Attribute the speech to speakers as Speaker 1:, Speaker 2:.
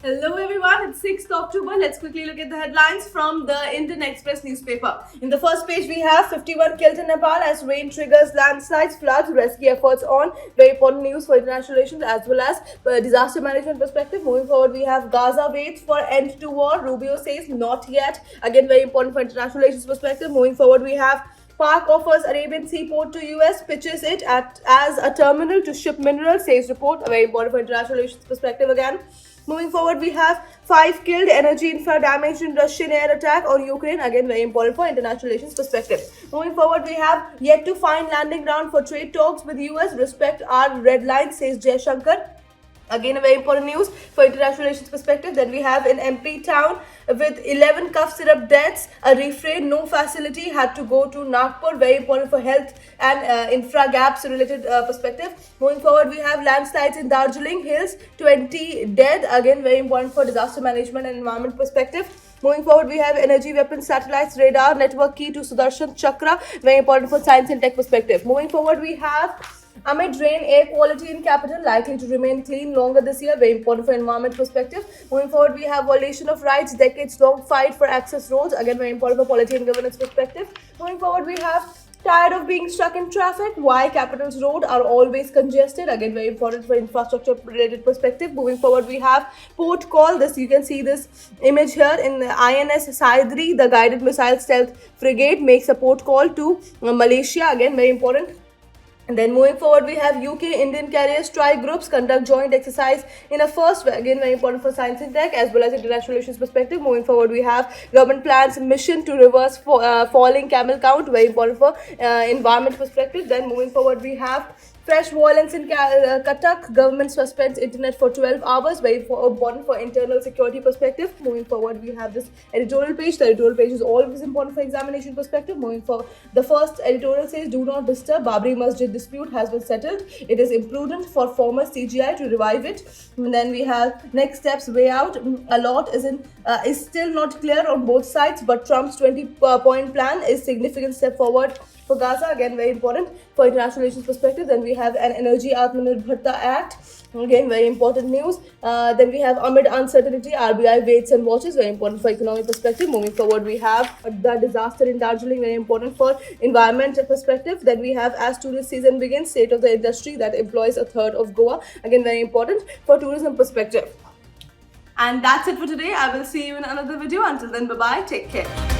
Speaker 1: Hello everyone, it's 6th October. Let's quickly look at the headlines from the Indian Express newspaper. In the first page, we have 51 killed in Nepal as rain triggers landslides, floods, rescue efforts on. Very important news for international relations as well as disaster management perspective. Moving forward, we have Gaza waits for end to war. Rubio says not yet. Again, very important for international relations perspective. Moving forward, we have Park offers Arabian seaport to US, pitches it as a terminal to ship minerals, says report. Very important for international relations perspective again. Moving forward, we have 5 killed, energy infra damaged in Russian air attack on Ukraine. Again, very important for international relations perspective. Moving forward, we have yet to find landing ground for trade talks with US. Respect our red line, says Jaishankar. Again, a very important news for international relations perspective. Then we have in MP town with 11 cough syrup deaths, a refrain, no facility had to go to Nagpur. Very important for health and infra gaps related perspective. Moving forward, we have landslides in Darjeeling Hills, 20 dead. Again, very important for disaster management and environment perspective. Moving forward, we have energy weapons, satellites, radar, network key to Sudarshan Chakra. Very important for science and tech perspective. Moving forward, we have amid rain, air quality in capital likely to remain clean longer this year. Very important for environment perspective. Moving forward, we have violation of rights, decades-long fight for access roads. Again, very important for polity and governance perspective. Moving forward, we have tired of being stuck in traffic, why capitals road are always congested. Again, very important for infrastructure related perspective. Moving forward, we have port call. This you can see this image here in the INS Saidri, the guided missile stealth frigate makes a port call to Malaysia. Again, very important. And then moving forward, we have UK Indian carrier strike groups conduct joint exercise in a first, again very important for science and tech as well as international relations perspective. Moving forward, we have government plans mission to reverse falling camel count, very important for environment perspective. Then moving forward, we have fresh violence in Cuttack. Government suspends internet for 12 hours. Very important for internal security perspective. Moving forward, we have this editorial page. The editorial page is always important for examination perspective. Moving forward, the first editorial says, "Do not disturb. Babri Masjid dispute has been settled. It is imprudent for former CGI to revive it." And then we have next steps way out. A lot is still not clear on both sides, but Trump's 20-point plan is significant step forward for Gaza. Again, very important for international relations perspective. Then we have an Energy Atmanirbharta Act. Again, very important news. Then we have amid uncertainty, RBI waits and watches. Very important for economic perspective. Moving forward, we have the disaster in Darjeeling. Very important for environment perspective. Then we have as tourist season begins, state of the industry that employs a third of Goa. Again, very important for tourism perspective. And that's it for today. I will see you in another video. Until then, bye-bye. Take care.